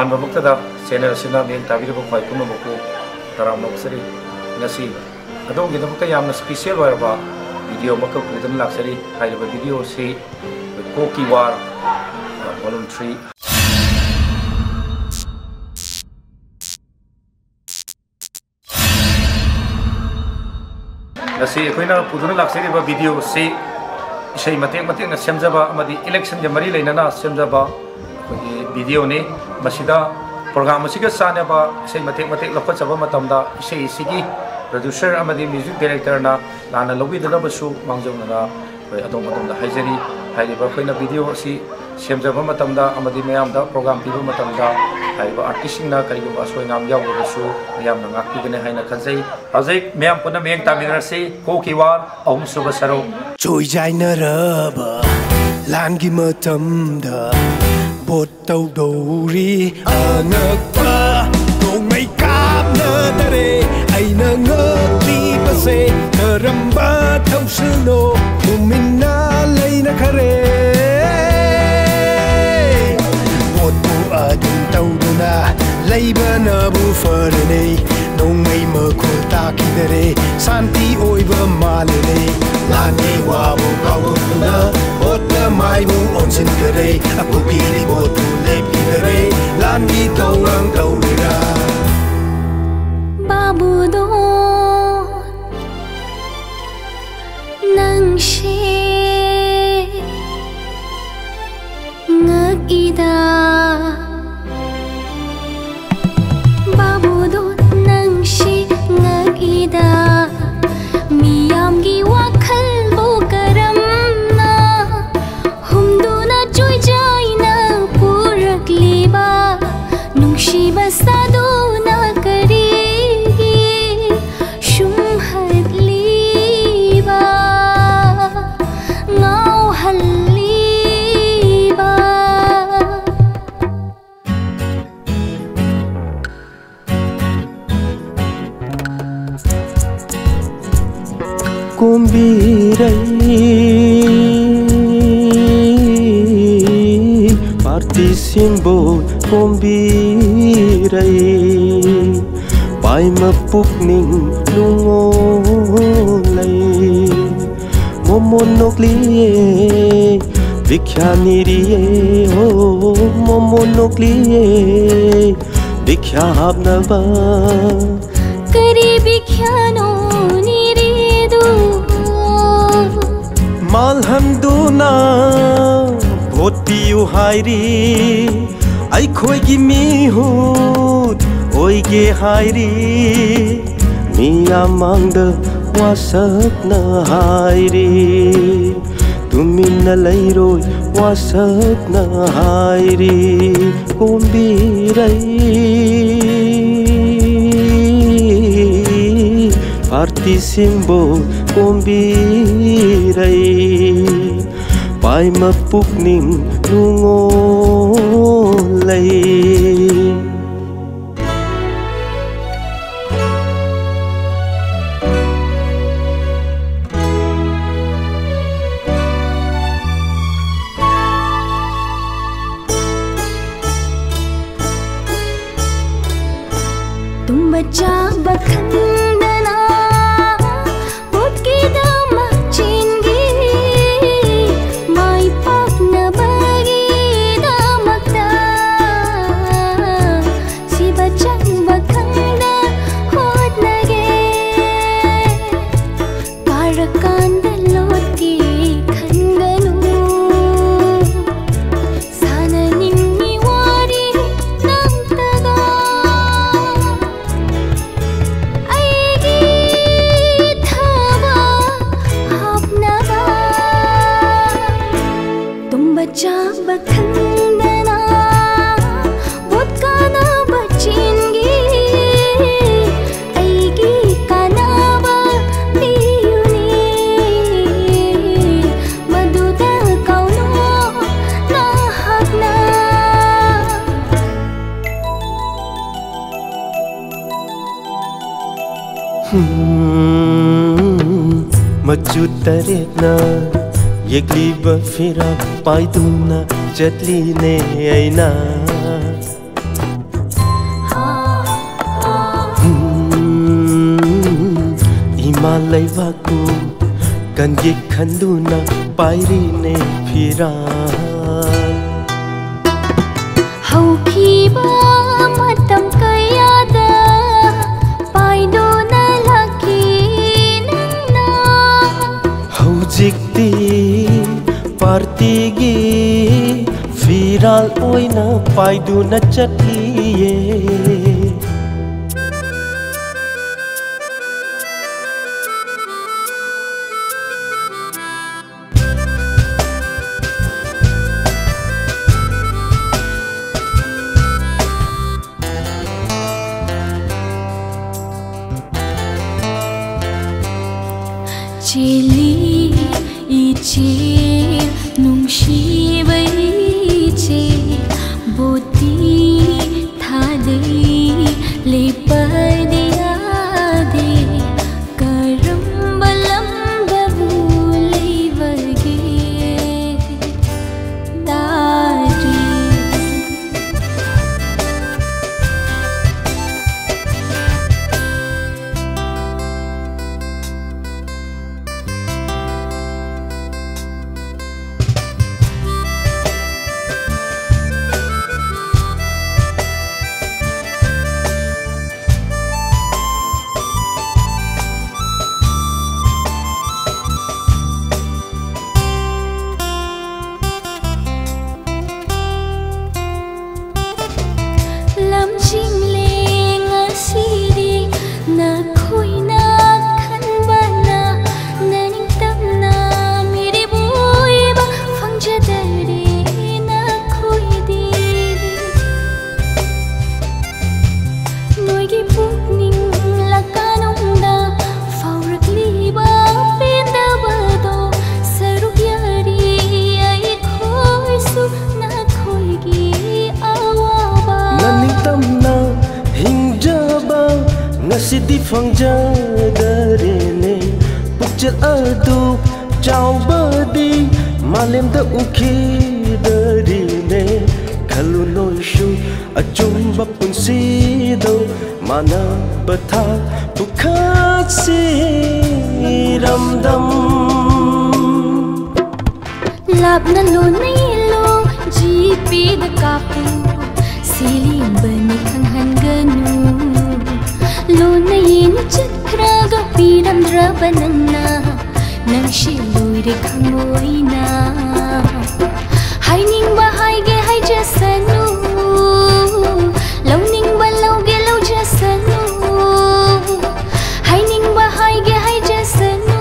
अहम वक्त channel main ताबी खाई पुनमको तराम नौसरी स्पेशल वीडियो पुदन लाचरी वीडियो से कोकी वार वॉल्यूम 3 अखोना पुदन लाचरी वीडियो से इसे मतें सेमजब इलेक्शन मरी लेना सेमजब वीडियो ने प्रोग्राम चाब इसे मतें लौटब इसे प्रोड्यूसर म्यूजिक डायरेक्टर लाना लौबीदनबसु मांगजौना अदोम हाजरी अखोना वीडियो सेमजब मैम प्रोग्राम पीब आर्टिस्ट कईगुब असोनाम याबसु मैम नागने है खजई हजिक मैम पुनः मेंग तामीनरसे कोकी वार अहम सुब सरो चोइजाइनरब लांगी मतमदा बोट तौदौरी अनगपा नोंमै कापनदरे अइना ngakliबसे करम्बा थौसनो तुमिन्ना लैना खरे बोटबु अदुम तौदुना लैबनबु फरने नोंमै मखोल ताकिदरे शान्ति ओइबा मालेने लानी वाबु कावुना बोटना माइबु ओनसिनकरे अपुपीली बोटु लेपिदरे लानी तौरंग तौरिरा बाबुदो नंशे ngakida babudo nangshi ngakida miyamgi wakhal bu karamna humduna choijaina purakliba nungsiba saduna kari shumhatliba ngauhalliba kumbirai parti simbol kumbirai pai mapukning lungolai momonokliye vikhaniriye oh momonokliye vikhabnaba kari bikhano malhamduna vote piu hairi aikhoi mihut oige hairi miyamangda wasakna hairi tuminna leiroi wasakna hairi kombirai parti simbol kombirai pai mapukning lungolai तुम बच्चा बखंदना boat की दमक चिंगी माई पाक न बगी दमकता सी बच्चा बखंदा होत लगे कारकांद लोट की खंगनु साननिन्नी वारी नंतगा बच्चा बखंदना बोट काना बचिंगी ऐगी कानावा पियुनी मधुदा कौनो ना हकना मजू तरेना Yegliba fira paiduna jetline aina levaku kan yik khanduna pairine phiral hau khiba matam kayada paidona laki nanna haujikti party gi phiral oina paiduna chatliye Chili ichi nungshibay ichi boti thadai lepadiyade karambalam dabu leivage dari Sidi fangjadare pukjal adu chawbadi malem da ukhidare khalu noishu achumba punsido mana batha pukhatsi ramdam labna lonilo jipi da kapu silim bani khanhanganu lona yin chakraga piram drabanana nang shilure khangoina haining ba haige hai jasanu launing ba lauge lau jasanu haining ba haige hai jasanu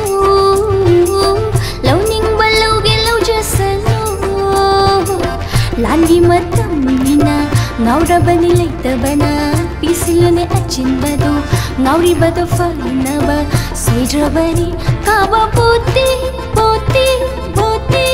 launing ba lauge lau jasanu langi matamina ngaurabani leitabana pisilune achinbado ngauribado falinaba soidrabani kaba poti poti poti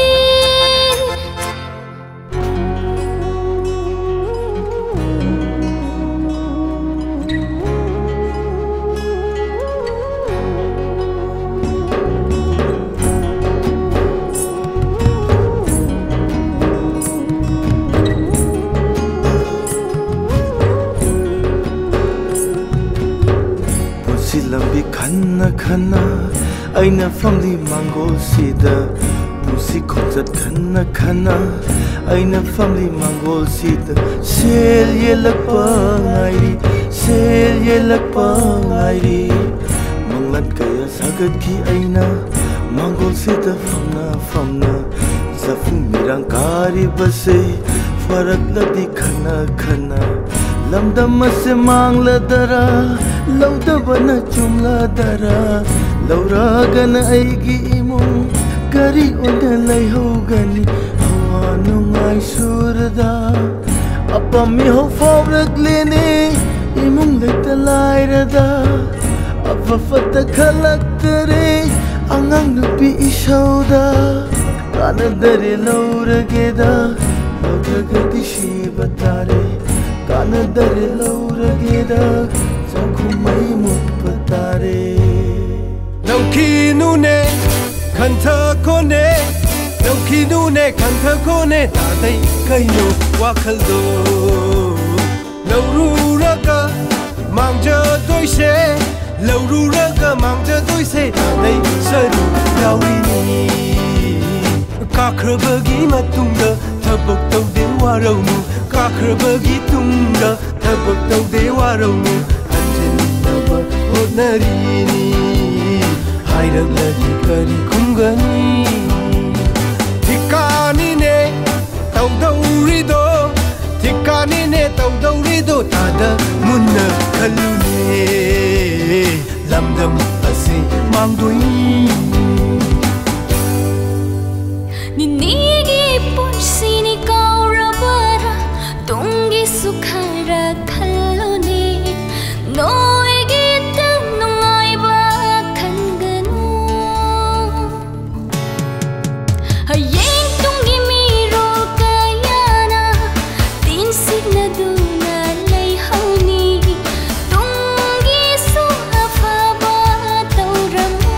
lambi khana khana aina family mango sida pusi khojat khana khana aina family mango sida sel yelakpa ngairi manglan kaya sagat ki aina mango sida famna zafu mirang kari base farak ladi khana khana lamdam se mangla dara lauda bana chumla dara laura gana aigi imung kari onda lai hogani hawa nungai surda apa mi ho fawrak lene imung lekta lairada apa fata khalak tere angang nupi ishauda kana dare laura geda laura gadi shi batare kana dare laura geda Sakumai mutpatare Naukinu ne kanta kone Naukinu ne kanta kone Tadai kayo wakaldo Naururaga mangja doise ꯂꯧꯔꯨꯔꯒ ꯃꯥꯡꯖꯗꯣꯏꯁꯦ ꯂꯩ ꯁꯔꯨꯛ ꯌꯥꯎꯔꯤꯅꯤ ꯀꯥꯈ꯭ꯔꯕꯒꯤ ꯃꯇꯨꯡꯗ ꯊꯕꯛ ꯇꯧꯗꯦ ꯋꯥꯔꯧꯅꯨ ꯀꯥꯈ꯭ꯔꯕꯒꯤ ꯇꯨꯡꯗ ꯊꯕꯛ ꯇꯧꯗꯦ ꯋꯥꯔꯧꯅꯨ ꯍꯟꯖꯤꯟꯅꯕ ꯍꯣꯠꯅꯔꯤꯅꯤ ꯍꯥꯏꯔꯛꯂꯗꯤ ꯀꯔꯤ ꯈꯨꯝꯒꯅꯤ ꯊꯤꯛꯀꯥꯅꯤꯅꯦ ꯇꯧꯗꯧꯔꯤꯗꯣ ꯊꯤꯛꯀꯥꯅꯤꯅꯦ ꯇꯧꯗꯧꯔꯤꯗꯣ ꯇꯥꯗ ꯃꯨꯟꯅ ꯈꯜꯂꯨꯅꯦ ꯂꯝꯗꯝ ꯑꯁꯤ ꯃꯥꯡꯗꯣꯏꯅꯤ Ninigi pursini kaurabara tungi sukhara khallone noigi tam nungai ba khanganu hayeng tungi miro kayana tin signa duna lei hauni tungi su afaba tauramo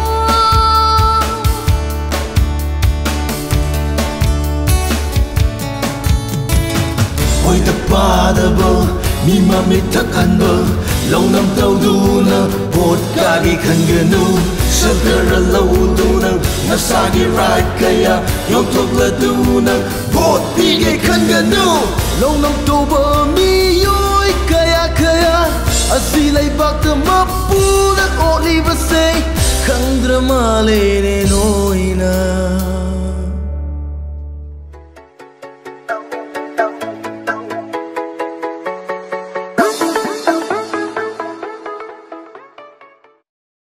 Hoida padaba mima mitakanba launam tauduna bot kagi khanganu shakara lauduna nasagi right kaya yongtok laduna bot pige khanganu launam toba mi yoi kaya kaya asi lai bakta mapu na oli base khandra malene